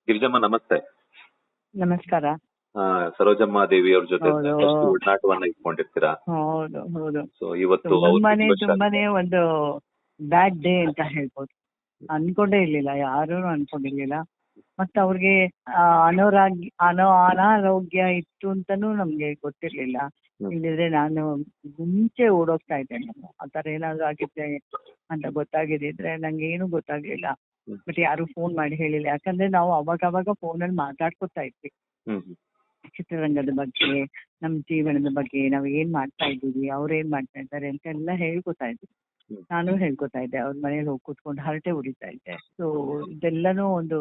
ಗಿರಿಜಮ್ಮ ನಮಸ್ತೆ. ನಮಸ್ಕಾರ. ಸರೋಜಮ್ಮ ದೇವಿ ಅವ್ರ ಜೊತೆ ಹೌದು. ಸಾಕಷ್ಟು ಒಡನಾಟವನ್ನ ಇಟ್ಕೊಂಡಿರ್ತೀರಾ. ಹೌದು ಹೌದು. ಸೊ ಇವತ್ತು ಅವ್ರ ತುಂಬಾನೇ ಒಂದು ಬ್ಯಾಡ್ ಡೇ ಅಂತ ಹೇಳ್ಬೋದು. ಅನ್ಕೊಂಡೇ ಇರ್ಲಿಲ್ಲ, ಯಾರು ಅನ್ಕೊಂಡಿರ್ಲಿಲ್ಲ. ಮತ್ತೆ ಅವ್ರಿಗೆ ಅನಾರೋಗ್ಯ ಇತ್ತು ಅಂತಾನೂ ನಮ್ಗೆ ಗೊತ್ತಿರ್ಲಿಲ್ಲ. ಇಲ್ಲಿದ್ರೆ ನಾನು ಮುಂಚೆ ಓಡೋಗ್ತಾ ಇದ್ದೆ. ನಾನು ಆತರ ಏನಾದ್ರು ಆಗಿದ್ದೆ ಅಂತ ಗೊತ್ತಾಗಿದ್ರೆ ನಂಗೆ ಏನು ಗೊತ್ತಾಗ್ಲಿಲ್ಲ. ಬಟ್ ಯಾರು ಫೋನ್ ಮಾಡಿ ಹೇಳಿಲ್ಲ, ಯಾಕಂದ್ರೆ ನಾವು ಅವಾಗ ಫೋನಲ್ಲಿ ಮಾತಾಡ್ಕೊತಾ ಇದ್ವಿ ಚಿತ್ರರಂಗದ ಬಗ್ಗೆ, ನಮ್ಮ ಜೀವನದ ಬಗ್ಗೆ, ನಾವ್ ಏನ್ ಮಾಡ್ತಾ ಇದ್ದೀವಿ, ಅವ್ರು ಏನ್ ಮಾಡ್ತಾ ಇದ್ದಾರೆ ಅಂತ ಎಲ್ಲ ಹೇಳ್ಕೊತಾ ಇದ್ವಿ. ನಾನು ಹೇಳ್ಕೊತಾ ಇದ್ದೆ, ಅವ್ರ ಮನೇಲಿ ಹೋಗಿ ಕೂತ್ಕೊಂಡು ಹರಟೆ ಉರಿತಾ ಇದ್ದೆ. ಸೊ ಇದೆಲ್ಲನೂ ಒಂದು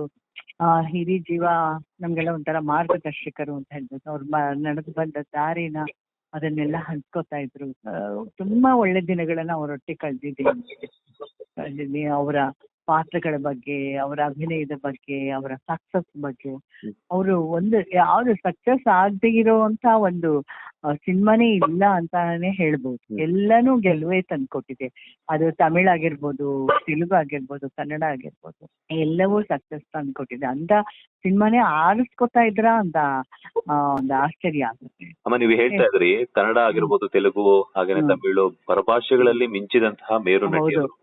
ಹಿರಿ ಜೀವ ನಮ್ಗೆಲ್ಲ ಒಂಥರ ಮಾರ್ಗದರ್ಶಕರು ಅಂತ ಹೇಳ್ಬೋದು. ಅವ್ರು ನಡೆದು ಬಂದ ದಾರಿನ ಅದನ್ನೆಲ್ಲ ಹಂಚ್ಕೋತಾ ಇದ್ರು. ತುಂಬಾ ಒಳ್ಳೆ ದಿನಗಳನ್ನ ಅವರೊಟ್ಟಿಗೆ ಕಳೆದಿದ್ದೀನಿ. ಅವರ ಪಾತ್ರಗಳ ಬಗ್ಗೆ, ಅವರ ಅಭಿನಯದ ಬಗ್ಗೆ, ಅವರ ಸಕ್ಸಸ್ ಬಗ್ಗೆ. ಅವರು ಯಾವ್ದು ಸಕ್ಸಸ್ ಆಗದೆ ಇರೋಂತ ಒಂದು ಸಿನಿಮಾನೇ ಇಲ್ಲ ಅಂತಾನೆ ಹೇಳ್ಬೋದು. ಎಲ್ಲಾನು ಗೆಲುವೇ ತಂದ್ಕೊಟ್ಟಿದೆ. ಅದು ತಮಿಳ್ ಆಗಿರ್ಬೋದು, ತೆಲುಗು ಆಗಿರ್ಬೋದು, ಕನ್ನಡ ಆಗಿರ್ಬೋದು, ಎಲ್ಲವೂ ಸಕ್ಸಸ್ ತಂದ್ಕೊಟ್ಟಿದೆ. ಅಂತ ಸಿನಿಮಾನೇ ಆರಿಸ್ಕೊತಾ ಇದ್ರ ಅಂತ ಒಂದು ಆಶ್ಚರ್ಯ ಆಗುತ್ತೆ. ಅಮ್ಮ, ನೀವು ಹೇಳ್ತಾ ಇದ್ರಿ ಕನ್ನಡ ಆಗಿರ್ಬೋದು, ತೆಲುಗು ಹಾಗೇನೆ ತಮಿಳು ಪರಭಾಷೆಗಳಲ್ಲಿ ಮಿಂಚಿದಂತಹ ಮೇರು ನಟಿಯರು.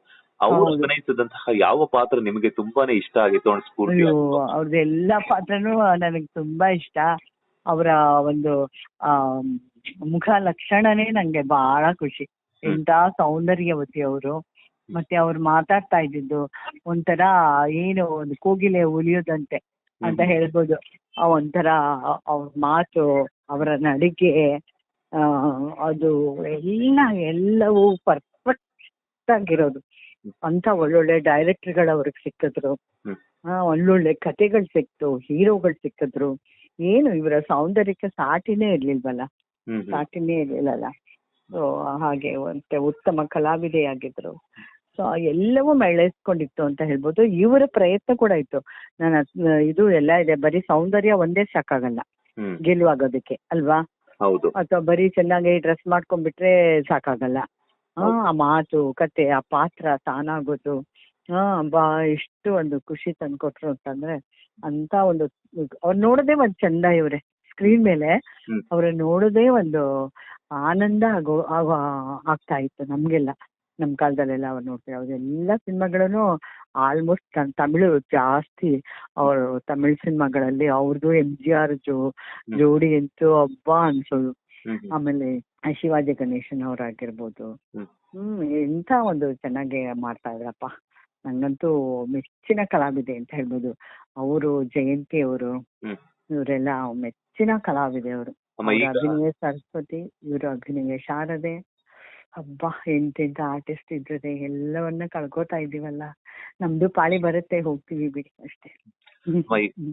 ಅವರು ಅಭಿನಯಿಸಿದಂತಹ ಯಾವ ಪಾತ್ರ ನಿಮಗೆ ತುಂಬಾನೇ ಇಷ್ಟ ಆಗಿತ್ತು? ಅವ್ರದ್ದು ಎಲ್ಲಾ ಪಾತ್ರನೂ ನನಗೆ ತುಂಬಾ ಇಷ್ಟ. ಅವರ ಒಂದು ಮುಖ ಲಕ್ಷಣನೇ ನಂಗೆ ಬಹಳ ಖುಷಿ. ಎಂತ ಸೌಂದರ್ಯವತಿ ಅವರು. ಮತ್ತೆ ಅವ್ರು ಮಾತಾಡ್ತಾ ಇದ್ದಿದ್ದು ಒಂಥರ ಏನು ಒಂದು ಕೋಗಿಲೆ ಉಲಿಯೋದಂತೆ ಅಂತ ಹೇಳ್ಬೋದು. ಒಂಥರ ಅವ್ರ ಮಾತು, ಅವರ ನಡಿಗೆ, ಅದು ಎಲ್ಲವೂ ಪರ್ಫೆಕ್ಟ್ ಆಗಿರೋದು. ಅಂತ ಒಳ್ಳೊಳ್ಳೆ ಡೈರೆಕ್ಟರ್ಗಳು ಅವ್ರಿಗೆ ಸಿಕ್ಕಿದ್ರು, ಒಳ್ಳೊಳ್ಳೆ ಕಥೆಗಳು ಸಿಕ್ತು, ಹೀರೋಗಳು ಸಿಕ್ಕಿದ್ರು. ಏನು ಇವರ ಸೌಂದರ್ಯಕ್ಕೆ ಸಾಟಿನೇ ಇರ್ಲಿಲ್ವಲ್ಲ. ಸೊ ಹಾಗೆ ಮತ್ತೆ ಉತ್ತಮ ಕಲಾವಿದೆಯಾಗಿದ್ರು. ಸೊ ಎಲ್ಲವೂ ಮೆಳೆಸ್ಕೊಂಡಿತ್ತು ಅಂತ ಹೇಳ್ಬೋದು. ಇವರ ಪ್ರಯತ್ನ ಕೂಡ ಇತ್ತು. ಇದು ಎಲ್ಲ ಇದೆ, ಬರೀ ಸೌಂದರ್ಯ ಒಂದೇ ಸಾಕಾಗಲ್ಲ ಗೆಲುವಾಗೋದಕ್ಕೆ ಅಲ್ವಾ? ಅಥವಾ ಬರೀ ಚೆನ್ನಾಗಿ ಡ್ರೆಸ್ ಮಾಡ್ಕೊಂಡ್ಬಿಟ್ರೆ ಸಾಕಾಗಲ್ಲ. ಆ ಮಾತು, ಕತೆ, ಆ ಪಾತ್ರ ತಾನಾಗೋದು ಎಷ್ಟು ಒಂದು ಖುಷಿ ತಂದ್ಕೊಟ್ರು ಅಂತಂದ್ರೆ, ಅಂತ ಒಂದು ಅವ್ರು ನೋಡೋದೇ ಒಂದ್ ಚಂದ. ಇವ್ರೆ ಸ್ಕ್ರೀನ್ ಮೇಲೆ ಅವ್ರ ನೋಡೋದೇ ಒಂದು ಆನಂದ ಆಗ್ತಾ ಇತ್ತು ನಮ್ಗೆಲ್ಲ. ನಮ್ ಕಾಲದಲ್ಲೆಲ್ಲ ಅವ್ರು ನೋಡ್ತೀವಿ. ಅವ್ರೆಲ್ಲ ಸಿನಿಮಾಗಳನ್ನು ಆಲ್ಮೋಸ್ಟ್ ತಮಿಳು ಜಾಸ್ತಿ. ಅವರು ತಮಿಳ್ ಸಿನಿಮಾಗಳಲ್ಲಿ ಅವ್ರದ್ದು MGR ಜೋಡಿ ಅಂತೂ ಹಬ್ಬ ಅನ್ಸೋದು. ಆಮೇಲೆ ಶಿವಾಜಿ ಗಣೇಶನ್ ಅವ್ರಾಗಿರ್ಬೋದು. ಎಂತ ಒಂದು ಚೆನ್ನಾಗಿ ಮಾಡ್ತಾ ಇದ್ರಪ್ಪ. ನಂಗಂತೂ ಮೆಚ್ಚಿನ ಕಲಾವಿದೆ ಅಂತ ಹೇಳ್ಬೋದು. ಅವರು ಜಯಂತಿ ಅವರು, ಇವರೆಲ್ಲ ಮೆಚ್ಚಿನ ಕಲಾವಿದೆ ಅವರು. ಅಭಿನಯ ಸರಸ್ವತಿ, ಇವರು ಅಭಿನಯ ಶಾರದೆ. ಹಬ್ಬ ಎಂತೆಂತ ಆರ್ಟಿಸ್ಟ್ ಇದ್ರೆ ಎಲ್ಲವನ್ನ ಕಳ್ಕೊತಾ ಇದೀವಲ್ಲ. ನಮ್ದು ಪಾಳಿ ಬರುತ್ತೆ, ಹೋಗ್ತೀವಿ ಬಿಡಿ ಅಷ್ಟೇ.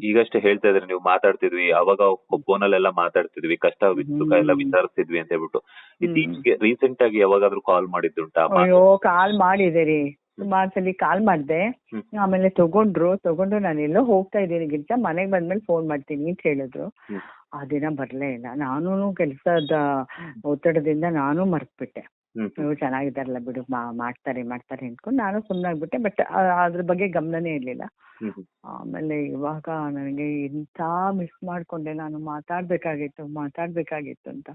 ಈಗಷ್ಟೇ ಹೇಳ್ತಾ ಇದ್ರಿ, ನೀವು ಮಾತಾಡ್ತಿದ್ವಿ, ಅವಾಗ ಫೋನಲ್ಲೆಲ್ಲ ಮಾತಾಡ್ತಿದ್ವಿ, ಕಷ್ಟ ಸುಖ ಎಲ್ಲ ವಿಚಾರಿಸ್ತಿದ್ವಿ ಅಂತ ಹೇಳ್ಬಿಟ್ಟು. ಇತ್ತೀಚೆಗೆ ರೀಸೆಂಟ್ ಆಗಿ ಯಾವಾಗಾದ್ರೂ ಕಾಲ್ ಮಾಡಿದ್ದುಂಟಾ? ಅಯ್ಯೋ, ಕಾಲ್ ಮಾಡಿದೆ ರೀ, ಸುಮಾರು ಸಲ ಕಾಲ್ ಮಾಡ್ದೆ. ಆಮೇಲೆ ತಗೊಂಡು ನಾನು ಎಲ್ಲೋ ಹೋಗ್ತಾ ಇದ್ದೀನಿ ಗಿರ್ಜಾ, ಮನೆಗ್ ಬಂದ್ಮೇಲೆ ಫೋನ್ ಮಾಡ್ತೀನಿ ಅಂತ ಹೇಳಿದ್ರು. ಆ ದಿನ ಬರ್ಲೇ ಇಲ್ಲ. ನಾನು ಕೆಲಸದ ಒತ್ತಡದಿಂದ ನಾನು ಮರ್ತ್ಬಿಟ್ಟೆ. ನೀವು ಚೆನ್ನಾಗಿದ್ದಾರಲ್ಲ ಬಿಡು, ಮಾಡ್ತಾರೆ ಅನ್ಕೊಂಡು ನಾನು ಸುಮ್ಮನಾಗ್ಬಿಟ್ಟೆ. ಬಟ್ ಅದ್ರ ಬಗ್ಗೆ ಗಮನನೇ ಇರ್ಲಿಲ್ಲ. ಆಮೇಲೆ ಇವಾಗ ನನಗೆ ಇಂಥ ಮಿಸ್ ಮಾಡ್ಕೊಂಡೆ, ನಾನು ಮಾತಾಡ್ಬೇಕಾಗಿತ್ತು ಅಂತ.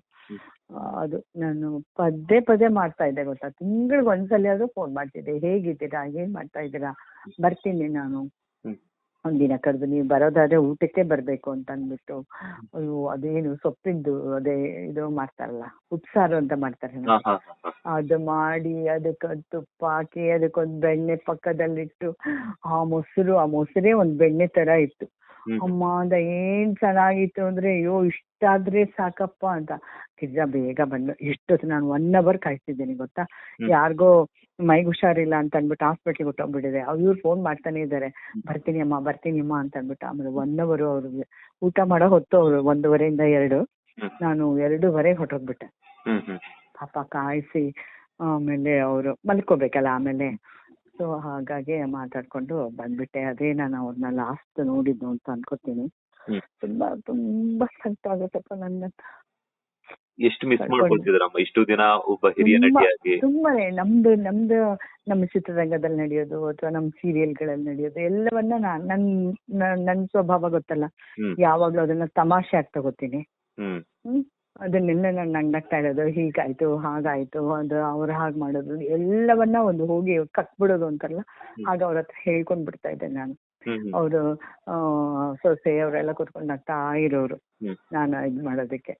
ಅದು ನಾನು ಪದೇ ಮಾಡ್ತಾ ಇದ್ದೆ ಗೊತ್ತಾ. ತಿಂಗಳಿಗೆ ಒಂದ್ಸಲ ಆದ್ರೂ ಫೋನ್ ಮಾಡ್ತಿದ್ದೆ, ಹೇಗಿದ್ದೀರಾ, ಏನ್ ಮಾಡ್ತಾ ಇದ್ದೀರಾ, ಬರ್ತೀನಿ ನಾನು ಒಂದಿನ ಕರೆದು, ನೀವು ಬರೋದಾದ್ರೆ ಊಟಕ್ಕೆ ಬರ್ಬೇಕು ಅಂತ ಅಂದ್ಬಿಟ್ಟು. ಅಯ್ಯೋ, ಅದೇನು ಸೊಪ್ಪಿಂದು ಅದೇ ಇದು ಮಾಡ್ತಾರಲ್ಲ, ಉಪ್ಸಾರು ಅಂತ ಮಾಡ್ತಾರೆ, ಅದು ಮಾಡಿ ಅದಕ್ಕೆ ತುಪ್ಪ ಹಾಕಿ ಅದಕ್ಕೊಂದು ಬೆಣ್ಣೆ ಪಕ್ಕದಲ್ಲಿಟ್ಟು, ಆ ಮೊಸರೇ ಒಂದ್ ಬೆಣ್ಣೆ ತರ ಇತ್ತು. ಅಮ್ಮ ಅಂದ ಏನ್ ಚೆನ್ನಾಗಿತ್ತು ಅಂದ್ರೆ, ಅಯ್ಯೋ ಇಷ್ಟಾದ್ರೆ ಸಾಕಪ್ಪ ಅಂತ. ಗಿರ್ಜಾ ಬೇಗ ಬಂದು, ಇಷ್ಟೊತ್ತು ನಾನು 1 hour ಕಾಯ್ತಿದ್ದೀನಿ ಗೊತ್ತಾ. ಯಾರಿಗೋ ಮೈಗೆ ಹುಷಾರಿಲ್ಲ ಅಂತ ಅಂದ್ಬಿಟ್ಟು ಹಾಸ್ಪಿಟ್ಲಿಗೆ ಹೊಟ್ಟೋಗ್ಬಿಟ್ಟಿದೆ. ಇವ್ರು ಫೋನ್ ಮಾಡ್ತಾನೆ ಇದ್ದಾರೆ, ಬರ್ತೀನಿ ಅಮ್ಮ ಅಂತ ಅಂದ್ಬಿಟ್ಟು. ಆಮೇಲೆ 1 hour ಅವ್ರಿಗೆ ಊಟ ಮಾಡೋ ಹೊತ್ತು, ಅವ್ರು 1:30 ಇಂದ 2, ನಾನು 2:30 ಹೊಟ್ಟೋಗ್ಬಿಟ್ಟೆ. ಪಾಪ ಕಾಯಿಸಿ ಆಮೇಲೆ ಅವರು ಮಲ್ಕೋಬೇಕಲ್ಲ ಆಮೇಲೆ. ಸೊ ಹಾಗಾಗಿ ಮಾತಾಡ್ಕೊಂಡು ಬಂದ್ಬಿಟ್ಟೆ. ಅದೇ ನಾನು ಅವ್ರನ್ನ ಲಾಸ್ಟ್ ನೋಡಿದ್ದು ಅಂತ ಅನ್ಕೋತೀನಿ. ತುಂಬಾ ಸಂಕಟ ಆಗುತ್ತಪ್ಪ ನನ್ನಂತ. ಎಷ್ಟು ಮಿಸ್ ಕಳ್ಕೊಂಡು ಮಾಡ್ಕೊಳ್ತಿದ್ರಮ್ಮ ಇಷ್ಟು ದಿನ ಒಬ್ಬ ಹಿರಿಯ ತುಂಬಾ ನಟಿಯಾಗಿ? ತುಂಬಾನೇ ನಮ್ದು ನಮ್ಮ ಚಿತ್ರರಂಗದಲ್ಲಿ ನಡೆಯೋದು ಅಥವಾ ನಮ್ಮ ಸೀರಿಯಲ್ಗಳಲ್ಲಿ ನಡೆಯೋದು ಎಲ್ಲವನ್ನ ನನ್ನ ಸ್ವಭಾವ ಗೊತ್ತಲ್ಲ, ಹ್ಮ್ ಯಾವಾಗ್ಲೂ ಅದನ್ನ ತಮಾಷೆ ಆಗಿ ತಗೋತೀನಿ. ಹ್ಮ್ ಹ್ಮ್ ಅದನ್ನೆಲ್ಲ ನಾನು ನಗ್ನಗ್ತಾ ಇರೋದು, ಹೀಗಾಯ್ತು ಹಾಗಾಯ್ತು ಅದು ಅವ್ರು ಹಾಗೆ ಮಾಡೋದು ಎಲ್ಲವನ್ನ ಒಂದು ಹೋಗಿ ಕಟ್ಬಿಡೋದು ಅಂತಾರಲ್ಲ, ಆಗ ಅವ್ರ ಹತ್ರ ಹೇಳ್ಕೊಂಡ್ ಬಿಡ್ತಾ ಇದ್ದೆ ನಾನು. ಹ್ಮ್ ಹ್ಮ್ ಅವರು ಸೊಸೆ ಅವರೆಲ್ಲ ಕೂತ್ಕೊಂಡು ನಗ್ತಾ ಇರೋರು ಹ್ಮ್ ನಾನು ಇದ್ ಮಾಡೋದಕ್ಕೆ.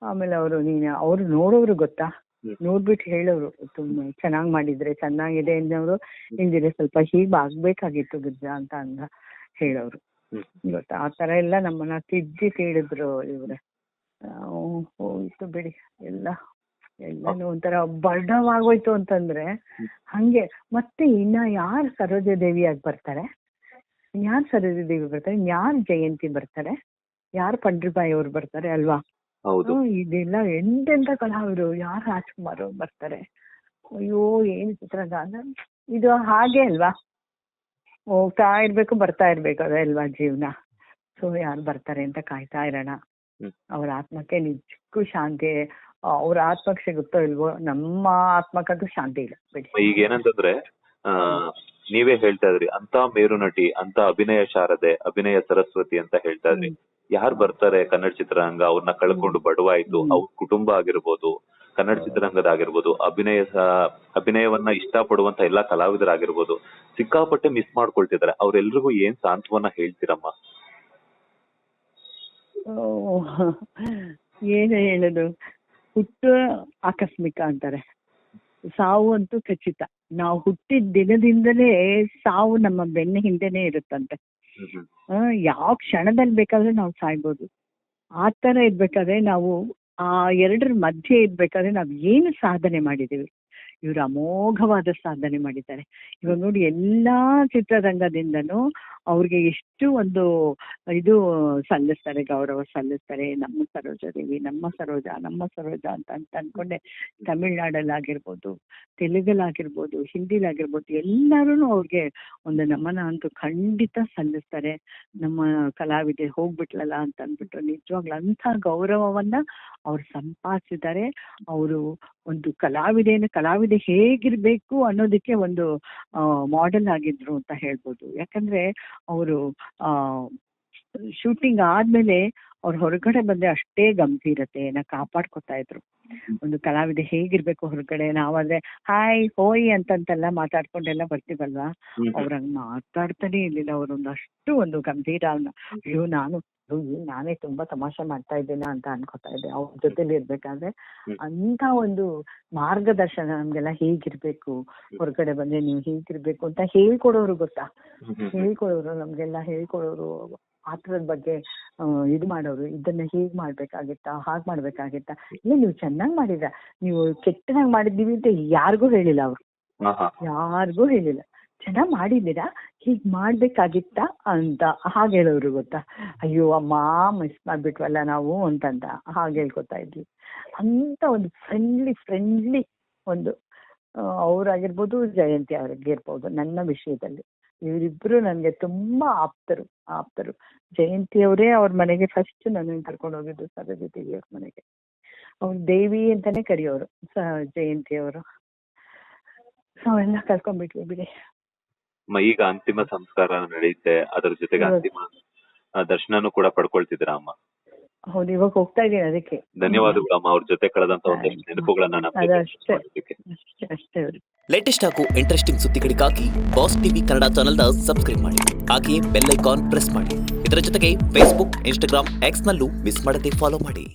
ಆಮೇಲೆ ಅವ್ರು ನೋಡೋರು ಗೊತ್ತಾ, ಹ್ಮ್ ನೋಡ್ಬಿಟ್ಟು ಹೇಳೋರು ತುಂಬಾ ಚೆನ್ನಾಗ್ ಮಾಡಿದ್ರೆ ಚೆನ್ನಾಗಿದೆ ಅನ್ನೋರು, ಇಲ್ದಿರೆ ಸ್ವಲ್ಪ ಹೀಗ್ ಆಗ್ಬೇಕಾಗಿತ್ತು ಗಿರ್ಜಾ ಅಂತ ಹೇಳೋರು ಹ್ಮ್ ಗೊತ್ತಾ. ಆ ತರ ಎಲ್ಲ ನಮ್ಮನ್ನ ತಿದ್ದಿ ಹೇಳಿದ್ರು ಇವ್ರೆ. ಹೋಯ್ತು ಬಿಡಿ ಎಲ್ಲಾನು ಒಂಥರ ಬರ್ಡವಾಗೋಯ್ತು ಅಂತಂದ್ರೆ ಹಂಗೆ. ಮತ್ತೆ ಇನ್ನ ಯಾರು ಸರೋಜಾ ದೇವಿಯಾಗಿ ಬರ್ತಾರೆ, ಯಾರು ಸರೋಜಾ ದೇವಿ ಬರ್ತಾರೆ, ಯಾರು ಜಯಂತಿ ಬರ್ತಾರೆ, ಯಾರು ಪಂಡ್ರಿಬಾಯಿ ಅವ್ರು ಬರ್ತಾರೆ ಅಲ್ವಾ. ಹೌದು. ಇದೆಲ್ಲ ಎಂತೆಂತ ಕಲಾವಿದರು, ಯಾರು ರಾಜ್ಕುಮಾರ್ ಅವ್ರು ಬರ್ತಾರೆ. ಅಯ್ಯೋ ಏನ್ ಚಿತ್ರಗಾನ ಇದು, ಹಾಗೆ ಅಲ್ವಾ, ಹೋಗ್ತಾ ಇರ್ಬೇಕು ಬರ್ತಾ ಇರ್ಬೇಕು, ಅದೇ ಅಲ್ವಾ ಜೀವನ. ಸೊ ಯಾರು ಬರ್ತಾರೆ ಅಂತ ಕಾಯ್ತಾ ಇರೋಣ. ಅವ್ರ ಆತ್ಮಕ್ಕೆ ನಿಜಕ್ಕೂ ಶಾಂತಿ, ಅವ್ರ ಆತ್ಮಕ್ಕೆ ಸಿಗುತ್ತೋ ಇಲ್ವೋ, ನಮ್ಮ ಆತ್ಮಕ್ಕಂತೂ ಶಾಂತಿ ಇಲ್ಲ ಬಿಡಿ. ಈಗ ಏನಂತಂದ್ರೆ ನೀವೇ ಹೇಳ್ತಾ ಇದ್ರಿ ಅಂತ ಮೇರು ನಟಿ, ಅಂತ ಅಭಿನಯ ಶಾರದೆ, ಅಭಿನಯ ಸರಸ್ವತಿ ಅಂತ ಹೇಳ್ತಾ ಇದ್ರಿ. ಯಾರು ಬರ್ತಾರೆ ಕನ್ನಡ ಚಿತ್ರರಂಗ, ಅವ್ರನ್ನ ಕಳ್ಕೊಂಡು ಬಡವಾಯ್ತು, ಅವ್ರ ಕುಟುಂಬ ಆಗಿರ್ಬೋದು, ಕನ್ನಡ ಚಿತ್ರರಂಗದ ಆಗಿರ್ಬೋದು, ಅಭಿನಯವನ್ನ ಇಷ್ಟಪಡುವಂತ ಎಲ್ಲಾ ಕಲಾವಿದರಾಗಿರ್ಬೋದು, ಸಿಕ್ಕಾಪಟ್ಟೆ ಮಿಸ್ ಮಾಡ್ಕೊಳ್ತಿದಾರೆ. ಅವ್ರೆಲ್ರಿಗೂ ಏನ್ ಸಾಂತ್ವನ ಹೇಳ್ತೀರಮ್ಮ? ಏನು ಹೇಳುದು, ಹುಟ್ಟು ಆಕಸ್ಮಿಕ ಅಂತಾರೆ, ಸಾವು ಅಂತೂ ಖಚಿತ. ನಾವು ಹುಟ್ಟಿದ ದಿನದಿಂದಲೇ ಸಾವು ನಮ್ಮ ಬೆನ್ನ ಹಿಂದೆನೆ ಇರುತ್ತಂತೆ. ಯಾವ ಕ್ಷಣದಲ್ಲಿ ಬೇಕಾದ್ರೆ ನಾವು ಸಾಯ್ಬೋದು. ಆ ತರ ಇರ್ಬೇಕಾದ್ರೆ ನಾವು ಆ ಎರಡರ ಮಧ್ಯೆ ಇರ್ಬೇಕಾದ್ರೆ ನಾವ್ ಏನು ಸಾಧನೆ ಮಾಡಿದೀವಿ. ಇವ್ರು ಅಮೋಘವಾದ ಸಾಧನೆ ಮಾಡಿದ್ದಾರೆ. ಇವಾಗ ನೋಡಿ, ಎಲ್ಲಾ ಚಿತ್ರರಂಗದಿಂದನೂ ಅವ್ರಿಗೆ ಎಷ್ಟು ಒಂದು ಇದು ಸಲ್ಲಿಸ್ತಾರೆ, ಗೌರವ ಸಲ್ಲಿಸ್ತಾರೆ. ನಮ್ಮ ಸರೋಜಾದೇವಿ, ನಮ್ಮ ಸರೋಜಾ ಅಂತ ಅನ್ಕೊಂಡೆ. ತಮಿಳ್ನಾಡಲ್ಲಾಗಿರ್ಬೋದು, ತೆಲುಗಲ್ಲಾಗಿರ್ಬೋದು, ಹಿಂದಿಲಾಗಿರ್ಬೋದು, ಎಲ್ಲರೂ ಅವ್ರಿಗೆ ಒಂದು ನಮನ ಅಂತೂ ಖಂಡಿತ ಸಲ್ಲಿಸ್ತಾರೆ. ನಮ್ಮ ಕಲಾವಿದೆ ಹೋಗ್ಬಿಟ್ಲಲ್ಲ ಅಂತ ಅಂದ್ಬಿಟ್ಟು ನಿಜವಾಗ್ಲೂ ಅಂಥ ಗೌರವವನ್ನ ಅವ್ರು ಸಂಪಾದಿಸಿದ್ದಾರೆ. ಅವರು ಒಂದು ಕಲಾವಿದೆ ಹೇಗಿರ್ಬೇಕು ಅನ್ನೋದಕ್ಕೆ ಒಂದು ಮಾಡೆಲ್ ಆಗಿದ್ರು ಅಂತ ಹೇಳ್ಬೋದು. ಯಾಕಂದ್ರೆ ಅವರು ಶೂಟಿಂಗ್ ಆದ್ಮೇಲೆ ಅವ್ರ ಹೊರಗಡೆ ಬಂದ್ರೆ ಅಷ್ಟೇ ಗಂಭೀರತೆಯನ್ನ ಕಾಪಾಡ್ಕೊತಾ ಇದ್ರು. ಒಂದು ಕಲಾವಿದೆ ಹೇಗಿರ್ಬೇಕು ಹೊರಗಡೆ, ನಾವಾದ್ರೆ ಹಾಯ್ ಹೋಯ್ ಅಂತಂತೆಲ್ಲ ಮಾತಾಡ್ಕೊಂಡೆಲ್ಲ ಬರ್ತೀವಲ್ವಾ, ಅವ್ರಂಗ್ ಮಾತಾಡ್ತಾನೆ ಇರ್ಲಿಲ್ಲ. ಅವ್ರೊಂದು ಅಷ್ಟು ಒಂದು ಗಂಭೀರ, ಅಯ್ಯೋ ನಾನೇ ತುಂಬಾ ತಮಾಷೆ ಮಾಡ್ತಾ ಇದ್ದೇನೆ ಅಂತ ಅನ್ಕೋತಾ ಇದ್ದೆ ಅವ್ರ ಜೊತೆಲಿ ಇರ್ಬೇಕಾದ್ರೆ. ಅಂತ ಒಂದು ಮಾರ್ಗದರ್ಶನ ನಮ್ಗೆಲ್ಲ ಹೇಗಿರ್ಬೇಕು, ಹೊರಗಡೆ ಬಂದ್ರೆ ನೀವು ಹೇಗಿರ್ಬೇಕು ಅಂತ ಹೇಳ್ಕೊಡೋರು ಗೊತ್ತಾ, ನಮ್ಗೆಲ್ಲ ಹೇಳ್ಕೊಡೋರು. ಪಾತ್ರದ ಬಗ್ಗೆ ಇದು ಮಾಡೋರು, ಇದನ್ನ ಹೀಗ್ ಮಾಡ್ಬೇಕಾಗಿತ್ತಾ, ಹಾಗ್ ಮಾಡ್ಬೇಕಾಗಿತ್ತಾ, ಇಲ್ಲ ನೀವು ಚೆನ್ನಾಗ್ ಮಾಡಿದ್ರ, ನೀವು ಕೆಟ್ಟದಾಗ್ ಮಾಡಿದೀವಿ ಅಂತ ಯಾರಿಗೂ ಹೇಳಿಲ್ಲ ಅವ್ರು, ಯಾರಿಗೂ ಹೇಳಿಲ್ಲ. ಚೆನ್ನಾಗ್ ಮಾಡಿದ್ದೀರಾ, ಹೀಗ್ ಮಾಡ್ಬೇಕಾಗಿತ್ತಾ ಅಂತ ಹಾಗೆ ಹೇಳೋರು ಗೊತ್ತಾ. ಅಯ್ಯೋ ಅಮ್ಮ ಮಿಸ್ ಮಾಡ್ಬಿಟ್ವಲ್ಲ ನಾವು ಅಂತಂದ ಹಾಗೆ ಹೇಳ್ಕೊತಾ ಇದ್ವಿ. ಅಂತ ಒಂದು ಫ್ರೆಂಡ್ಲಿ ಒಂದು ಅವ್ರಾಗಿರ್ಬೋದು, ಜಯಂತಿ ಅವ್ರಿಗಿರ್ಬೋದು. ನನ್ನ ವಿಷಯದಲ್ಲಿ ಇವರಿಬ್ರು ನನ್ಗೆ ತುಂಬಾ ಆಪ್ತರು. ಜಯಂತಿ ಅವರೇ ಅವ್ರ ಮನೆಗೆ ಫಸ್ಟ್ ನನ್ನ ಕರ್ಕೊಂಡು ಹೋಗಿದ್ದು, ಸರೋಜಾ ದೇವಿ ಅವ್ರ ಮನೆಗೆ. ಅವ್ರು ದೇವಿ ಅಂತಾನೆ ಕರೆಯೋರು ಜಯಂತಿ ಅವರು. ನಾವೆಲ್ಲ ಕರ್ಕೊಂಡ್ಬಿಟ್ವಿ ಬಿಡಿ. ಈಗ ಅಂತಿಮ ಸಂಸ್ಕಾರ ನಡೆಯುತ್ತೆ, ಅದರ ಜೊತೆಗೆ ಅಂತಿಮ ದರ್ಶನನೂ ಕೂಡ ಪಡ್ಕೊಳ್ತಿದ್ದೀರಾ ಅಮ್ಮ? ಹೌದು, ಇವಾಗ ಹೋಗ್ತಾ ಇದ್ದೀನಿ ಅದಕ್ಕೆ. ಧನ್ಯವಾದಗಳು ಅಮ್ಮ, ಅವ್ರ ಜೊತೆ ಕಳೆದಂತ ಒಂದಷ್ಟು ನೆನಪುಗಳನ್ನ ಅಷ್ಟೇ. ಲೇಟೆಸ್ಟ್ ಹಾಗೂ ಇಂಟ್ರೆಸ್ಟಿಂಗ್ ಸುದ್ದಿಗಳಿಗಾಗಿ ಬಾಸ್ ಟಿವಿ ಕನ್ನಡ ಚಾನೆಲ್ನ ಸಬ್ಸ್ಕ್ರೈಬ್ ಮಾಡಿ, ಹಾಗೆಯೇ ಬೆಲ್ ಐಕಾನ್ ಪ್ರೆಸ್ ಮಾಡಿ. ಇದರ ಜೊತೆಗೆ ಫೇಸ್ಬುಕ್, ಇನ್ಸ್ಟಾಗ್ರಾಮ್, ಎಕ್ಸ್ ನಲ್ಲೂ ಮಿಸ್ ಮಾಡದೆ ಫಾಲೋ ಮಾಡಿ.